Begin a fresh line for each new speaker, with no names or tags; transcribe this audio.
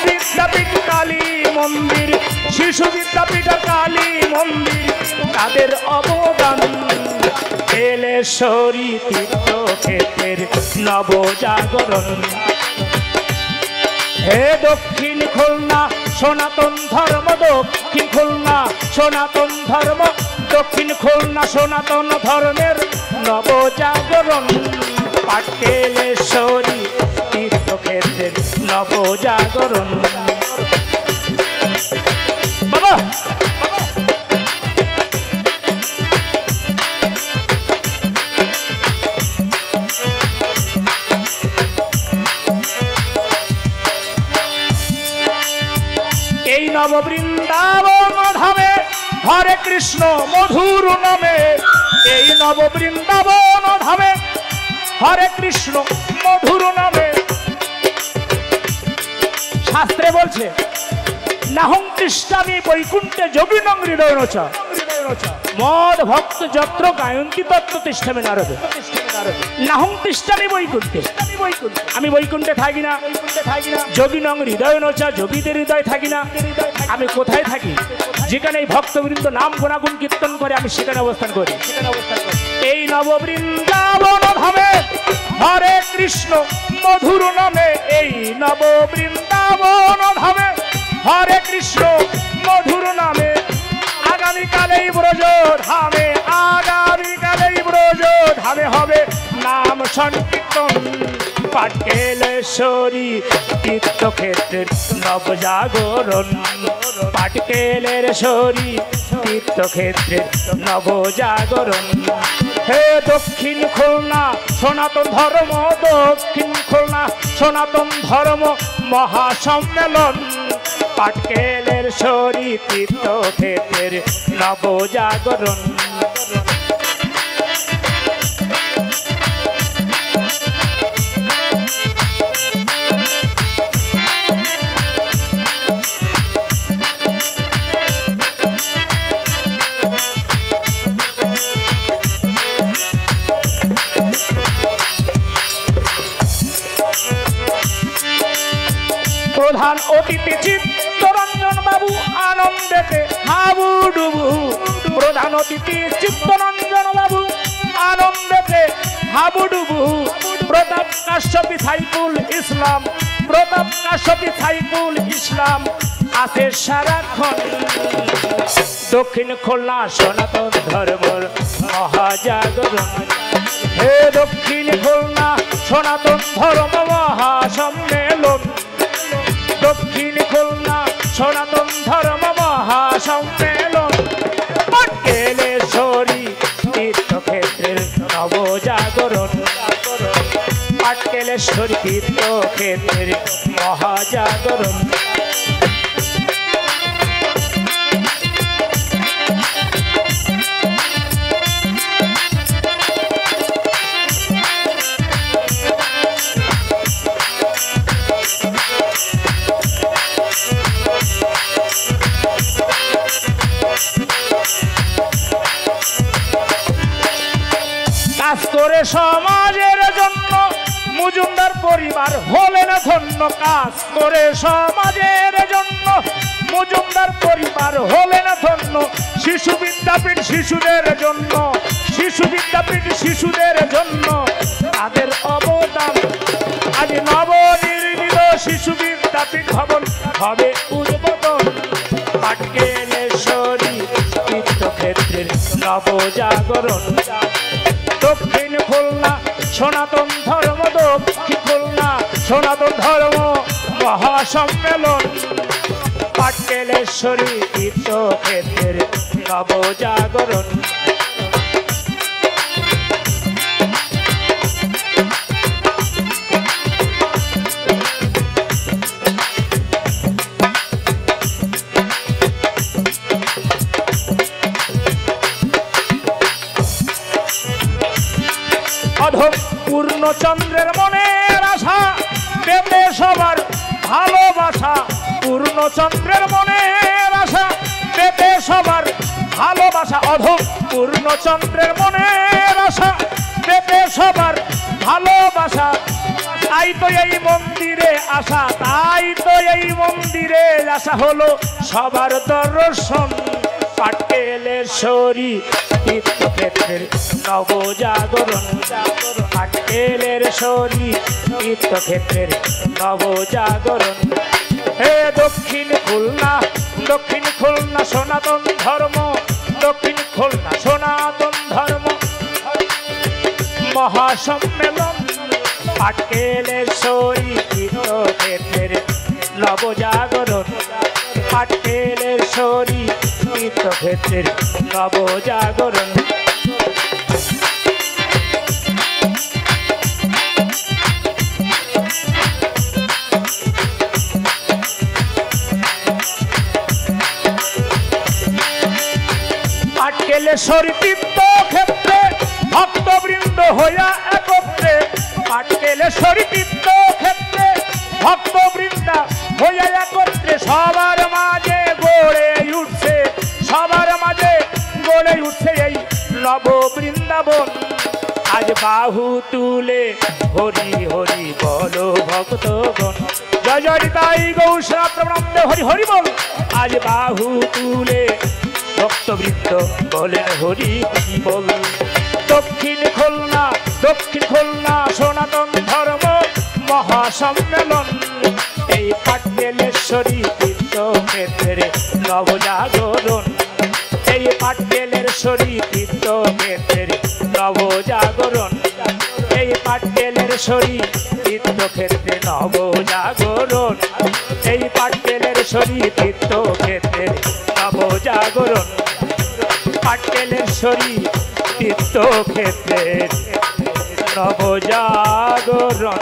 বিদ্যাপীঠ কালী মন্দির, শিশু বিদ্যাপীঠ কালী মন্দির, তাদের অবদান বেলেশ্বরী তীর্থক্ষেত্রের নবজাগরণ। হে দক্ষিণ খুলনা সনাতন ধর্ম, দক্ষিণ খুলনা সনাতন ধর্ম, দক্ষিণ খুলনা সনাতন ধর্মের নবজাগরণ। পাটকেলেশ্বরী তীর্থক্ষেত্রের নবজাগরণ। বাবা এই নববৃন্দাবন ধামে হরে কৃষ্ণ মধুর নামে, এই নববৃন্দাবন ধামে হরে কৃষ্ণ মধুর নামে। শাস্ত্রে বলছে নাহং তিষ্ঠামি বৈকুণ্ঠে যোগিনং হৃদয়নচ মদ ভক্ত যত্র গায়ন্তি তত্ত্ব তিষ্ঠামি নারদে। নাহং তিষ্ঠামি বৈকুণ্ঠে, আমি বৈকুণ্ঠে থাকি না, যোগিনং হৃদয়নচ যোগীদের হৃদয় থাকি না। আমি কোথায় থাকি? যেখানে এই ভক্তবৃন্দ নাম গুণাগুণ কীর্তন করে আমি সেখানে অবস্থান করি। এই নববৃন্দাবন ধামে হরে কৃষ্ণ মধুর নামে, এই নববৃন্দাবন ধামে হরে কৃষ্ণ মধুর নামে। আগামীকালেই ব্রজ ধামে, আগামীকালেই ব্রজ ধামে হবে নাম সংকীর্তন। পাটকেলেশ্বরী তীর্থক্ষেত্রের নবজাগরণ, পাটকেলেশ্বরী তীর্থক্ষেত্রের নবজাগরণ। হে দক্ষিণ খুলনা সনাতন ধর্ম, দক্ষিণ খুলনা সনাতন ধর্ম মহাসম্মেলন। পাটকেলেশ্বরী তীর্থক্ষেত্রের নবজাগরণ। প্রধান অতিথি চিত্তরঞ্জন বাবু আনন্দেতে হাবুডুবু, প্রধান অতিথি চিত্তরঞ্জন বাবু আনন্দেতে হাবুডুবু। প্রতাপ কাশ্যপী সাইফুল ইসলাম, প্রতাপ কাশ্যপী সাইফুল ইসলাম আছে সারাক্ষণ। দক্ষিণ খুলনা সনাতন ধর্মের মহাজাগরণ। হে দক্ষিণ খুলনা সনাতন ধর্ম মহাসম্মেলন, দক্ষিণ খুলনা সনাতন ধর্ম মহাসম্মেলন। পাটকেলেশ্বরী তীর্থক্ষেত্রের নবজাগরণ, পাটকেলেশ্বরী তীর্থক্ষেত্রের মহাজাগরণ। কাজ করে সমাজের জন্য মজুমদার পরিবার হলেন ধন্য, কাজ করে সমাজের জন্য মজুমদার পরিবার হলেন ধন্য। শিশু বিদ্যাপীঠ শিশুদের জন্য, শিশু বিদ্যাপীঠ শিশুদের জন্য তাদের অবদান। আজ নবনির্মিত শিশু বিদ্যাপীঠ ভবন হবে উদ্বোধন। পাটকেলেশ্বরী তীর্থক্ষেত্রের নবজাগরণ। দক্ষিণ খুলনা সনাতন ধর্ম, দক্ষিণ খুলনা সনাতন ধর্ম মহাসম্মেলন। পাটকেলেশ্বরী তীর্থক্ষেত্রের নবজাগরণ। পূর্ণচন্দ্রের মনের আশা পেতে সবার ভালোবাসা, পূর্ণচন্দ্রের মনের আশা পেতে সবার ভালোবাসা। অধম পূর্ণচন্দ্রের মনের আশা পেতে সবার ভালোবাসা। তাই তো এই মন্দিরে আসা, তাই তো এই মন্দিরে আসা হলো সবার দর্শন। পাটকেলেশ্বরী তীর্থক্ষেত্রের নবজাগরণ, পাটকেলেশ্বরী তীর্থক্ষেত্রের নবজাগরণ। হে দক্ষিণ খুলনা, দক্ষিণ খুলনা সনাতন ধর্ম, দক্ষিণ খুলনা সনাতন ধর্ম মহাসম্মেলন। পাটকেলেশ্বরী তীর্থক্ষেত্রের নবজাগরণ, পাটকেলেশ্বরী তীর্থক্ষেত্রের নবজাগরণ। পাটকেলেশ্বরী তীর্থক্ষেত্রে ভক্তবৃন্দ হইয়া একত্রে, পাটকেলেশ্বরী তীর্থক্ষেত্রে ভক্তবৃন্দা হইয়া একত্রে সবার মাঝে গড়ে উঠছে, সবার মাঝে গড়ে উঠছে এই নব বৃন্দাবন। আজ বাহু তুলে হরি হরি বলো ভক্তগণ, জয় জয় তাই গৌসা প্রণামে হরি হরি বল। আজ বাহু তুলে ভক্তবৃন্দ বলেন হরি বল। দক্ষিণ খুলনা, দক্ষিণ খুলনা সনাতন ধর্ম মহাসম্মেলন। এই পাটকেলেশ্বরী তীর্থক্ষেত্রে নবজাগরণ, এই পাটকেলেশ্বরী তীর্থক্ষেত্রে নবজাগরণ, এই পাটকেলেশ্বরী তীর্থক্ষেত্রে নবজাগরণ, এই পাটকেলেশ্বরী তীর্থক্ষেত্রে নবজাগরণ, পাটকেলেশ্বরী তীর্থক্ষেত্রে নবজাগরণ।